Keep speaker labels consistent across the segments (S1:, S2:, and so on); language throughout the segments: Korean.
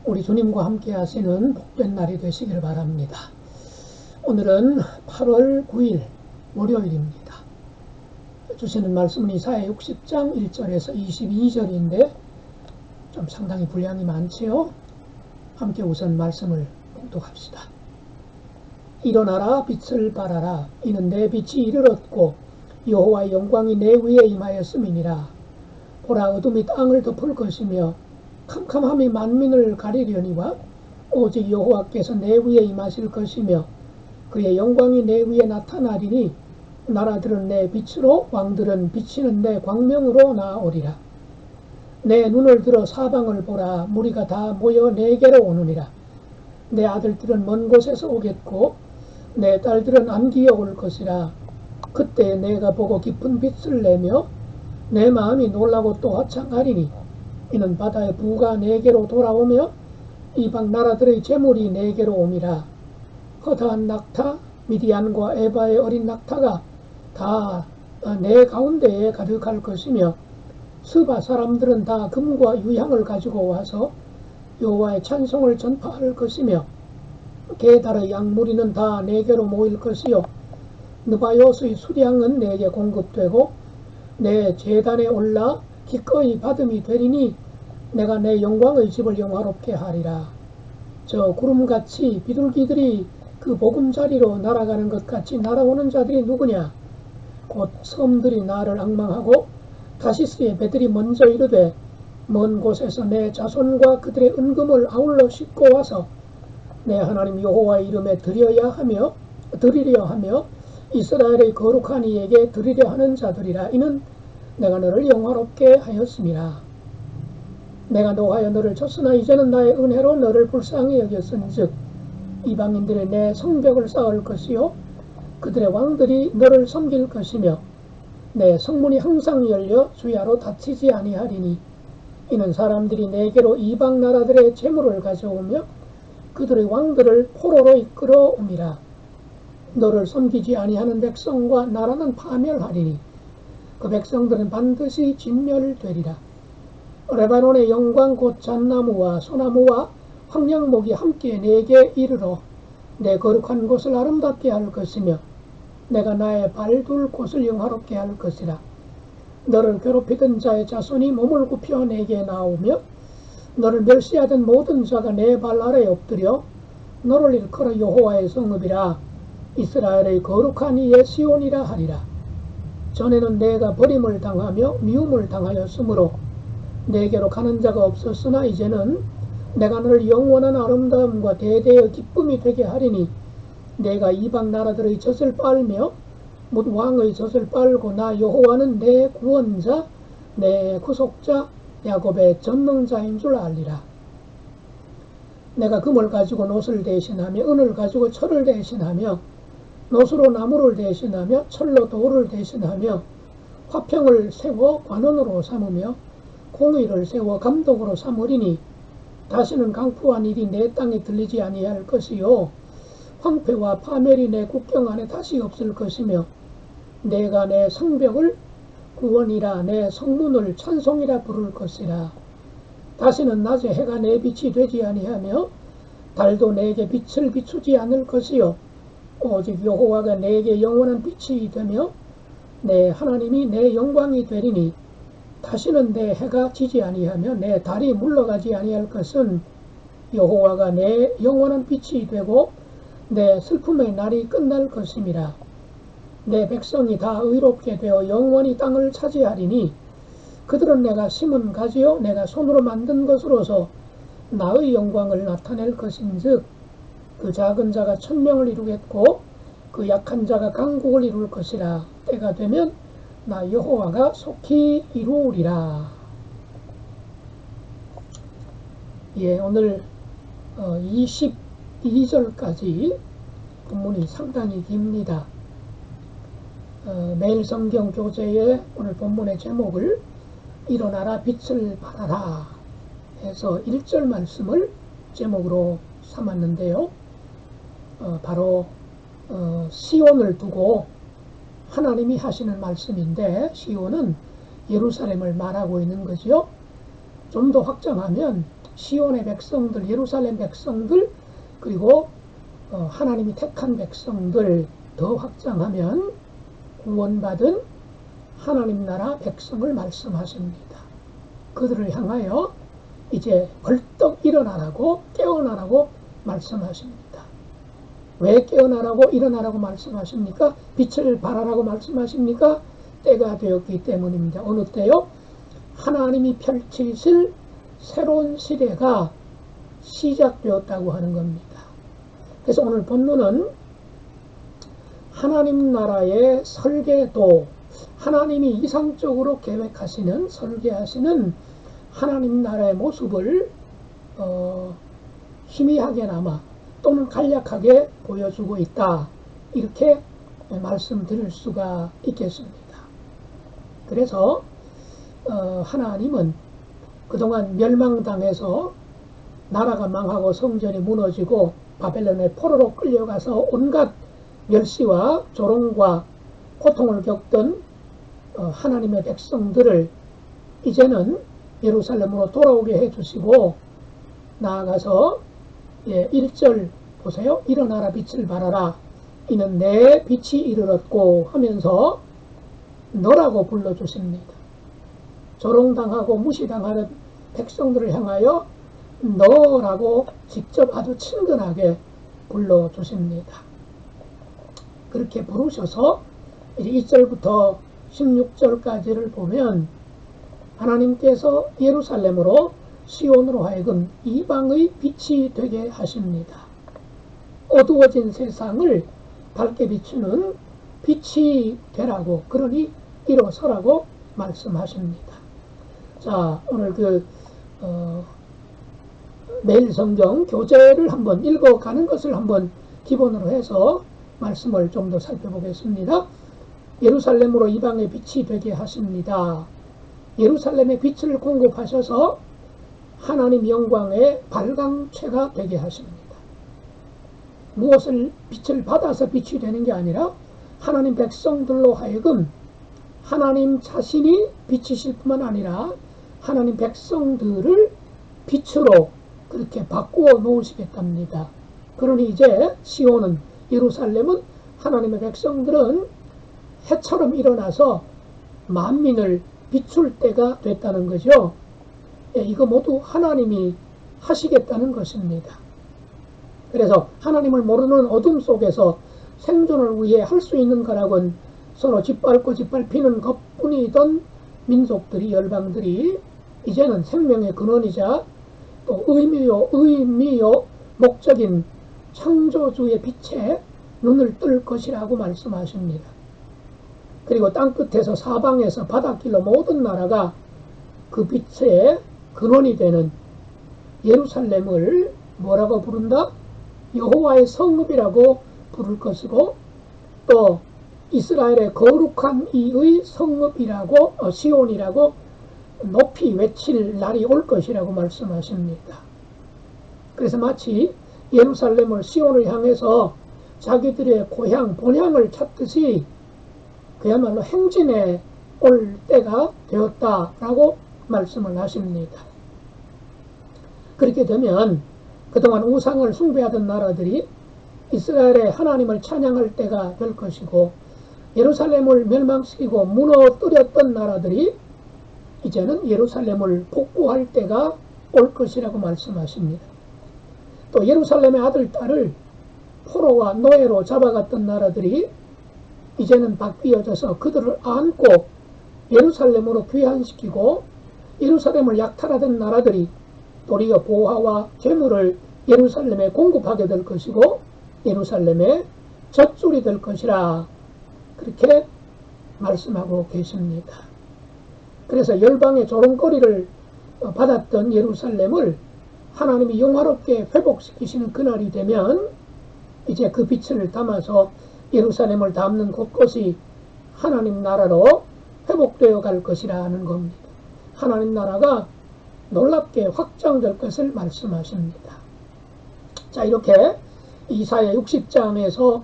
S1: 우리 주님과 함께 하시는 복된 날이 되시길 바랍니다. 오늘은 8월 9일 월요일입니다. 주시는 말씀은 이사야 60장 1절에서 22절인데 좀 상당히 분량이 많지요. 함께 우선 말씀을 봉독합시다. 일어나라, 빛을 발하라. 이는 내 빛이 이르렀고 여호와의 영광이 내 위에 임하였음이니라. 보라, 어둠이 땅을 덮을 것이며 캄캄함이 만민을 가리려니와 오직 여호와께서 내 위에 임하실 것이며 그의 영광이 내 위에 나타나리니 나라들은 내 빛으로 왕들은 비치는 내 광명으로 나아오리라. 내 눈을 들어 사방을 보라. 무리가 다 모여 내게로 오느니라. 내 아들들은 먼 곳에서 오겠고 내 딸들은 안기어 올 것이라. 그때 내가 보고 깊은 빛을 내며 내 마음이 놀라고 또 화창하리니 이는 바다의 부가 내게로 돌아오며 이방 나라들의 재물이 내게로 옴이라. 허다한 낙타 미디안과 에바의 어린 낙타가 다 내 가운데에 가득할 것이며 스바 사람들은 다 금과 유향을 가지고 와서 여호와의 찬송을 전파할 것이며 게달의 양무리는 다 내게로 모일 것이요 느바요스의 수량은 내게 공급되고 내 제단에 올라 기꺼이 받음이 되리니 내가 내 영광의 집을 영화롭게 하리라. 저 구름같이 비둘기들이 그 보금자리로 날아가는 것 같이 날아오는 자들이 누구냐? 곧 섬들이 나를 앙망하고 다시스의 배들이 먼저 이르되 먼 곳에서 내 자손과 그들의 은금을 아울러 싣고 와서 내 하나님 여호와의 이름에 드리려 하며 이스라엘의 거룩한 이에게 드리려 하는 자들이라. 이는 내가 너를 영화롭게 하였음이라. 내가 노하여 너를 쳤으나 이제는 나의 은혜로 너를 불쌍히 여겼은즉 이방인들이 내 성벽을 쌓을 것이요 그들의 왕들이 너를 섬길 것이며 내 성문이 항상 열려 주야로 닫히지 아니하리니 이는 사람들이 내게로 이방 나라들의 재물을 가져오며 그들의 왕들을 포로로 이끌어 옴이라. 너를 섬기지 아니하는 백성과 나라는 파멸하리니 그 백성들은 반드시 진멸되리라. 레바논의 영광 곧 잣나무와 소나무와 황량목이 함께 내게 이르러 내 거룩한 곳을 아름답게 할 것이며 내가 나의 발둘 곳을 영화롭게 할 것이라. 너를 괴롭히던 자의 자손이 몸을 굽혀 내게 나오며 너를 멸시하던 모든 자가 내 발 아래에 엎드려 너를 일컬어 여호와의 성읍이라 이스라엘의 거룩한 이의 시온이라 하리라. 전에는 내가 버림을 당하며 미움을 당하였으므로 내게로 가는 자가 없었으나 이제는 내가 너를 영원한 아름다움과 대대의 기쁨이 되게 하리니 내가 이방 나라들의 젖을 빨며 뭇 왕의 젖을 빨고 나 여호와는 내 구원자 내 구속자 야곱의 전능자인 줄 알리라. 내가 금을 가지고 놋을 대신하며 은을 가지고 철을 대신하며 놋으로 나무를 대신하며 철로 돌을 대신하며 화평을 세워 관원으로 삼으며 공의를 세워 감독으로 삼으리니 다시는 강포한 일이 내 땅에 들리지 아니할 것이요 황폐와 파멸이 내 국경 안에 다시 없을 것이며 내가 내 성벽을 구원이라 내 성문을 찬송이라 부를 것이라. 다시는 낮에 해가 내 빛이 되지 아니하며 달도 내게 빛을 비추지 않을 것이요 오직 여호와가 내게 영원한 빛이 되며 내 하나님이 내 영광이 되리니 다시는 내 해가 지지 아니하며 내 달이 물러가지 아니할 것은 여호와가 내 영원한 빛이 되고 내 슬픔의 날이 끝날 것임이라. 내 백성이 다 의롭게 되어 영원히 땅을 차지하리니 그들은 내가 심은 가지요 내가 손으로 만든 것으로서 나의 영광을 나타낼 것인즉 그 작은 자가 천명을 이루겠고 그 약한 자가 강국을 이룰 것이라. 때가 되면 나 여호와가 속히 이루리라. 예, 오늘 22절까지 본문이 상당히 깁니다. 매일 성경 교재에 오늘 본문의 제목을 일어나라 빛을 발하라 해서 1절 말씀을 제목으로 삼았는데요. 바로 시온을 두고 하나님이 하시는 말씀인데 시온은 예루살렘을 말하고 있는 거죠. 좀 더 확장하면 시온의 백성들, 예루살렘 백성들, 그리고 하나님이 택한 백성들 더 확장하면 구원받은 하나님 나라 백성을 말씀하십니다. 그들을 향하여 이제 벌떡 일어나라고, 깨어나라고 말씀하십니다. 왜 깨어나라고 일어나라고 말씀하십니까? 빛을 발하라고 말씀하십니까? 때가 되었기 때문입니다. 어느 때요? 하나님이 펼치실 새로운 시대가 시작되었다고 하는 겁니다. 그래서 오늘 본문은 하나님 나라의 설계도, 하나님이 이상적으로 계획하시는, 설계하시는 하나님 나라의 모습을 희미하게나마 또는 간략하게 보여주고 있다, 이렇게 말씀드릴 수가 있겠습니다. 그래서 하나님은 그동안 멸망당해서 나라가 망하고 성전이 무너지고 바벨론의 포로로 끌려가서 온갖 멸시와 조롱과 고통을 겪던 하나님의 백성들을 이제는 예루살렘으로 돌아오게 해주시고, 나아가서 1절 보세요. 일어나라 빛을 발하라, 이는 내 빛이 이르렀고 하면서 너라고 불러주십니다. 조롱당하고 무시당하는 백성들을 향하여 너라고 직접 아주 친근하게 불러주십니다. 그렇게 부르셔서 이제 2절부터 16절까지를 보면 하나님께서 예루살렘으로, 시온으로 하여금 이방의 빛이 되게 하십니다. 어두워진 세상을 밝게 비추는 빛이 되라고, 그러니 일어서라고 말씀하십니다. 자, 오늘 매일 성경 교재를 한번 읽어가는 것을 한번 기본으로 해서 말씀을 좀 더 살펴보겠습니다. 예루살렘으로 이방의 빛이 되게 하십니다. 예루살렘의 빛을 공급하셔서 하나님 영광의 발광체가 되게 하십니다. 무엇을 빛을 받아서 빛이 되는 게 아니라 하나님 백성들로 하여금 하나님 자신이 빛이실 뿐만 아니라 하나님 백성들을 빛으로 그렇게 바꾸어 놓으시겠답니다. 그러니 이제 시온은, 예루살렘은, 하나님의 백성들은 해처럼 일어나서 만민을 비출 때가 됐다는 거죠. 이거 모두 하나님이 하시겠다는 것입니다. 그래서 하나님을 모르는 어둠 속에서 생존을 위해 할 수 있는 거라고는 서로 짓밟고 짓밟히는 것뿐이던 민족들이, 열방들이 이제는 생명의 근원이자 또 의미요 목적인 창조주의 빛에 눈을 뜰 것이라고 말씀하십니다. 그리고 땅끝에서 사방에서 바닷길로 모든 나라가 그 빛의 근원이 되는 예루살렘을 뭐라고 부른다? 여호와의 성읍이라고 부를 것이고, 또 이스라엘의 거룩한 이의 성읍이라고, 시온이라고 높이 외칠 날이 올 것이라고 말씀하십니다. 그래서 마치 예루살렘을, 시온을 향해서 자기들의 고향, 본향을 찾듯이 그야말로 행진에 올 때가 되었다라고 말씀을 하십니다. 그렇게 되면 그동안 우상을 숭배하던 나라들이 이스라엘의 하나님을 찬양할 때가 될 것이고, 예루살렘을 멸망시키고 무너뜨렸던 나라들이 이제는 예루살렘을 복구할 때가 올 것이라고 말씀하십니다. 또 예루살렘의 아들, 딸을 포로와 노예로 잡아갔던 나라들이 이제는 바뀌어져서 그들을 안고 예루살렘으로 귀환시키고, 예루살렘을 약탈하던 나라들이 도리어 보화와 재물을 예루살렘에 공급하게 될 것이고 예루살렘의 젖줄이 될 것이라, 그렇게 말씀하고 계십니다. 그래서 열방의 조롱거리를 받았던 예루살렘을 하나님이 영화롭게 회복시키시는 그날이 되면 이제 그 빛을 담아서 예루살렘을 담는 곳곳이 하나님 나라로 회복되어 갈 것이라는 겁니다. 하나님 나라가 놀랍게 확장될 것을 말씀하십니다. 자, 이렇게 이사야 60장에서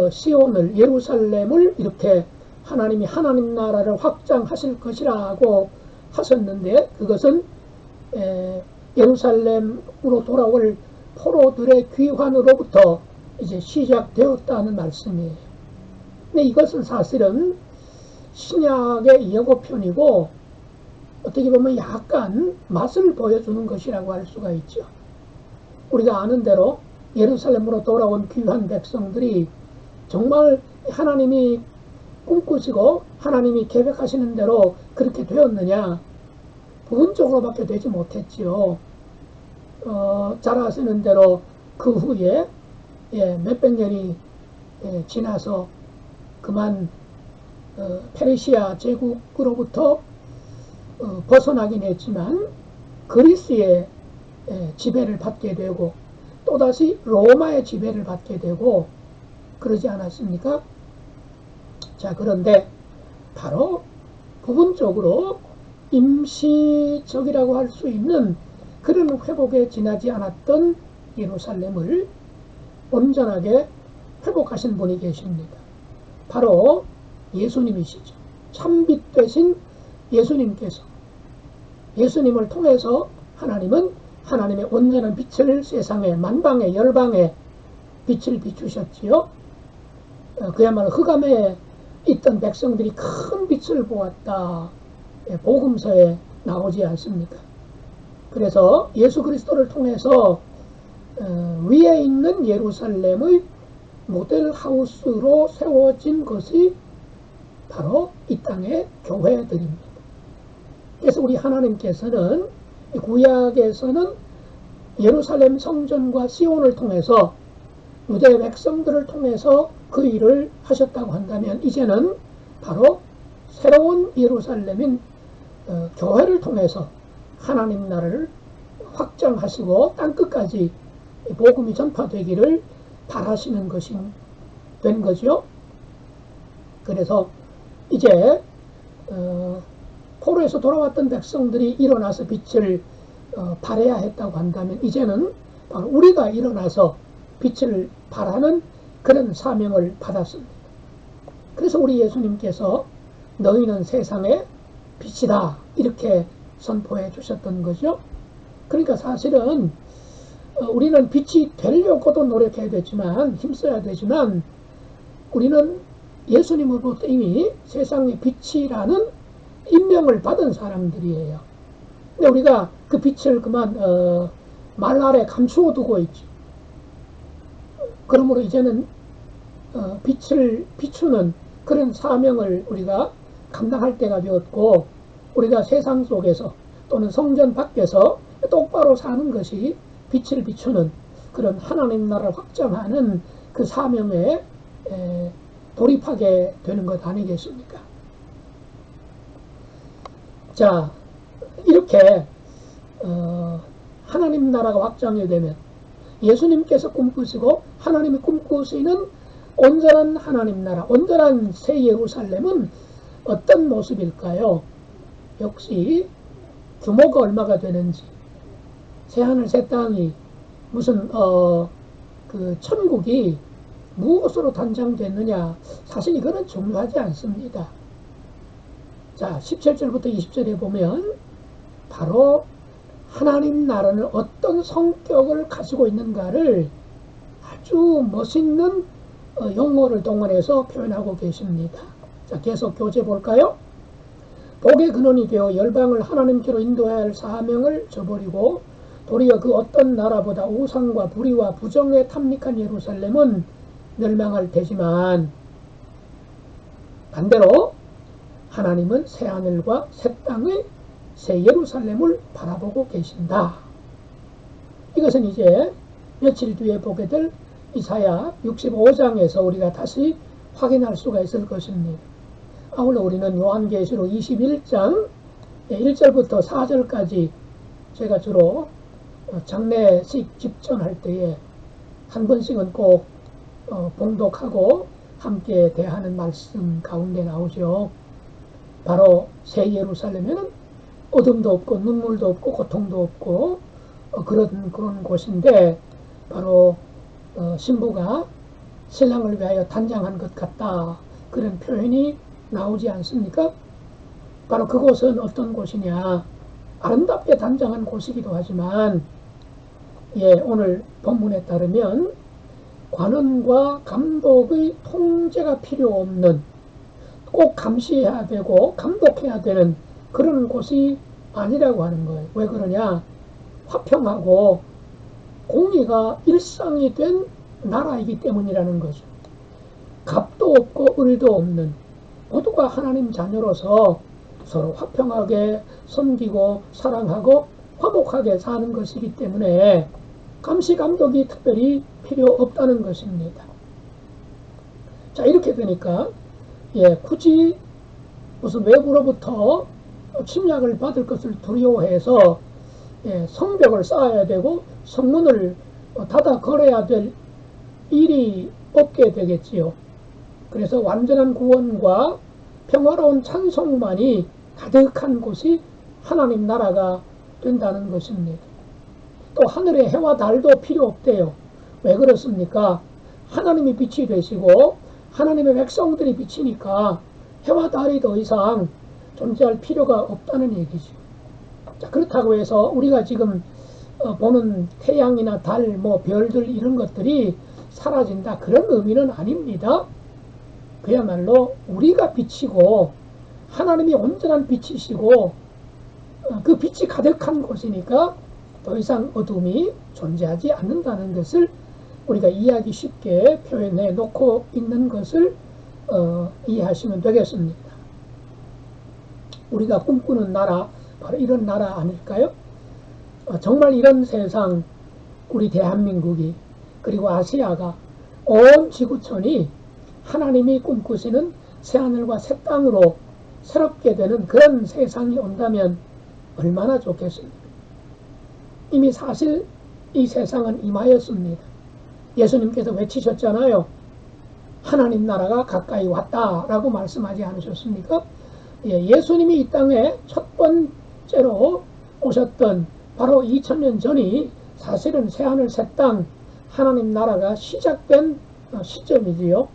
S1: 시온을, 예루살렘을 이렇게 하나님이 하나님 나라를 확장하실 것이라고 하셨는데, 그것은 예루살렘으로 돌아올 포로들의 귀환으로부터 이제 시작되었다는 말씀이에요. 근데 이것은 사실은 신약의 예고편이고 어떻게 보면 약간 맛을 보여주는 것이라고 할 수가 있죠. 우리가 아는 대로 예루살렘으로 돌아온 귀한 백성들이 정말 하나님이 꿈꾸시고 하나님이 계획하시는 대로 그렇게 되었느냐? 부분적으로밖에 되지 못했지요. 잘 아시는 대로 그 후에 몇백 년이 지나서 그만 페르시아 제국으로부터 벗어나긴 했지만 그리스의 지배를 받게 되고 또다시 로마의 지배를 받게 되고 그러지 않았습니까? 자, 그런데 바로 부분적으로 임시적이라고 할 수 있는 그런 회복에 지나지 않았던 예루살렘을 온전하게 회복하신 분이 계십니다. 바로 예수님이시죠. 참빛 되신 예수님께서, 예수님을 통해서 하나님은 하나님의 온전한 빛을 세상에 만방에 열방에 빛을 비추셨지요. 그야말로 흑암에 있던 백성들이 큰 빛을 보았다. 복음서에 나오지 않습니까? 그래서 예수 그리스도를 통해서 위에 있는 예루살렘의 모델하우스로 세워진 것이 바로 이 땅의 교회들입니다. 그래서 우리 하나님께서는 구약에서는 예루살렘 성전과 시온을 통해서 유대 백성들을 통해서 그 일을 하셨다고 한다면 이제는 바로 새로운 예루살렘인 교회를 통해서 하나님 나라를 확장하시고 땅끝까지 복음이 전파되기를 바라시는 것이 된 거죠. 그래서 이제 포로에서 돌아왔던 백성들이 일어나서 빛을 발해야 했다고 한다면 이제는 바로 우리가 일어나서 빛을 발하는 그런 사명을 받았습니다. 그래서 우리 예수님께서 너희는 세상의 빛이다 이렇게 선포해 주셨던 거죠. 그러니까 사실은 우리는 빛이 되려고도 노력해야 되지만 힘써야 되지만 우리는 예수님으로부터 이미 세상의 빛이라는 임명을 받은 사람들이에요. 근데 우리가 그 빛을 그만 말 아래 감추어 두고 있죠. 그러므로 이제는 빛을 비추는 그런 사명을 우리가 감당할 때가 되었고 우리가 세상 속에서 또는 성전 밖에서 똑바로 사는 것이 빛을 비추는 그런 하나님 나라를 확장하는 그 사명에 돌입하게 되는 것 아니겠습니까? 자, 이렇게 하나님 나라가 확장이 되면 예수님께서 꿈꾸시고 하나님이 꿈꾸시는 온전한 하나님 나라, 온전한 새 예루살렘은 어떤 모습일까요? 역시 규모가 얼마가 되는지, 새하늘 새 땅이 무슨 그 천국이 무엇으로 단장됐느냐, 사실 이거는 중요하지 않습니다. 자, 17절부터 20절에 보면 바로 하나님 나라는 어떤 성격을 가지고 있는가를 아주 멋있는 용어를 동원해서 표현하고 계십니다. 자, 계속 교재 볼까요? 복의 근원이 되어 열방을 하나님께로 인도해야 할 사명을 저버리고 도리어 그 어떤 나라보다 우상과 불의와 부정에 탐닉한 예루살렘은 멸망할 테지만 반대로 하나님은 새하늘과 새 땅의 새 예루살렘을 바라보고 계신다. 이것은 이제 며칠 뒤에 보게 될 이사야 65장에서 우리가 다시 확인할 수가 있을 것입니다. 아울러 우리는 요한계시록 21장 1절부터 4절까지 제가 주로 장례식 집전할 때에 한 번씩은 꼭 봉독하고 함께 대하는 말씀 가운데 나오죠. 바로 새 예루살렘에는 어둠도 없고 눈물도 없고 고통도 없고 그런 곳인데 바로 신부가 신랑을 위하여 단장한 것 같다. 그런 표현이 나오지 않습니까? 바로 그곳은 어떤 곳이냐? 아름답게 단장한 곳이기도 하지만, 오늘 본문에 따르면 관원과 감독의 통제가 필요 없는, 꼭 감시해야 되고 감독해야 되는 그런 곳이 아니라고 하는 거예요. 왜 그러냐? 화평하고 공의가 일상이 된 나라이기 때문이라는 거죠. 갑도 없고 을도 없는, 모두가 하나님 자녀로서 서로 화평하게 섬기고 사랑하고 화목하게 사는 것이기 때문에 감시 감독이 특별히 필요 없다는 것입니다. 자, 이렇게 되니까 굳이 무슨 외부로부터 침략을 받을 것을 두려워해서 성벽을 쌓아야 되고 성문을 닫아 걸어야 될 일이 없게 되겠지요. 그래서 완전한 구원과 평화로운 찬송만이 가득한 곳이 하나님 나라가 된다는 것입니다. 또 하늘에 해와 달도 필요 없대요. 왜 그렇습니까? 하나님이 빛이 되시고 하나님의 백성들이 빛이니까 해와 달이 더 이상 존재할 필요가 없다는 얘기죠. 자, 그렇다고 해서 우리가 지금 보는 태양이나 달, 별들 이런 것들이 사라진다, 그런 의미는 아닙니다. 그야말로 우리가 빛이고 하나님이 온전한 빛이시고 그 빛이 가득한 곳이니까 더 이상 어둠이 존재하지 않는다는 것을 우리가 이해하기 쉽게 표현해 놓고 있는 것을 이해하시면 되겠습니다. 우리가 꿈꾸는 나라, 바로 이런 나라 아닐까요? 정말 이런 세상, 우리 대한민국이, 그리고 아시아가, 온 지구촌이 하나님이 꿈꾸시는 새하늘과 새 땅으로 새롭게 되는 그런 세상이 온다면 얼마나 좋겠습니까? 이미 사실 이 세상은 임하였습니다. 예수님께서 외치셨잖아요. 하나님 나라가 가까이 왔다라고 말씀하지 않으셨습니까? 예수님이 이 땅에 첫 번째로 오셨던 바로 2000년 전이 사실은 새하늘 새 땅, 하나님 나라가 시작된 시점이지요.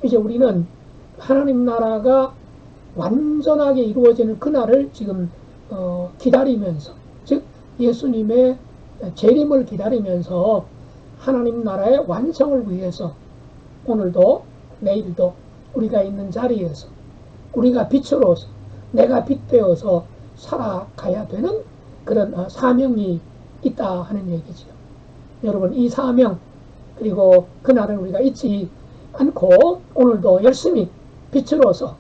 S1: 이제 우리는 하나님 나라가 완전하게 이루어지는 그날을 지금 기다리면서, 즉 예수님의 재림을 기다리면서 하나님 나라의 완성을 위해서 오늘도 내일도 우리가 있는 자리에서 우리가 빛으로서, 내가 빛 되어서 살아가야 되는 그런 사명이 있다 하는 얘기죠. 여러분, 이 사명, 그리고 그날을 우리가 잊지 않고 오늘도 열심히 빛으로서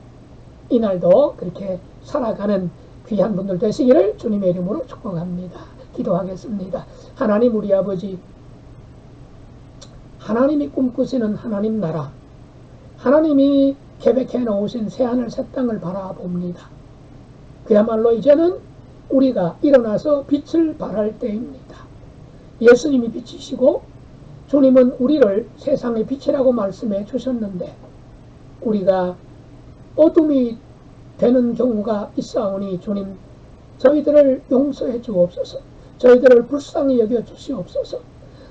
S1: 이날도 그렇게 살아가는 귀한 분들 되시기를 주님의 이름으로 축복합니다. 기도하겠습니다. 하나님 우리 아버지, 하나님이 꿈꾸시는 하나님 나라, 하나님이 계획해 놓으신 새하늘 새 땅을 바라봅니다. 그야말로 이제는 우리가 일어나서 빛을 발할 때입니다. 예수님이 빛이시고 주님은 우리를 세상의 빛이라고 말씀해 주셨는데 우리가 어둠이 되는 경우가 있사오니 주님, 저희들을 용서해 주옵소서. 저희들을 불쌍히 여겨 주시옵소서.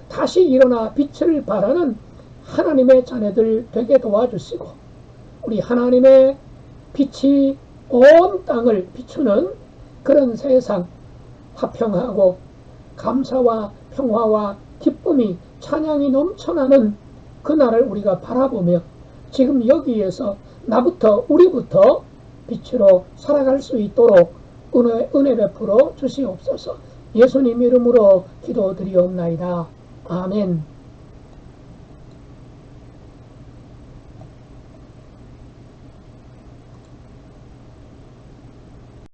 S1: 다시 일어나 빛을 발하는 하나님의 자녀들 되게 도와주시고 우리 하나님의 빛이 온 땅을 비추는 그런 세상, 화평하고 감사와 평화와 기쁨이, 찬양이 넘쳐나는 그날을 우리가 바라보며 지금 여기에서 나부터, 우리부터 빛으로 살아갈 수 있도록 은혜 베풀어 주시옵소서. 예수님 이름으로 기도드리옵나이다. 아멘.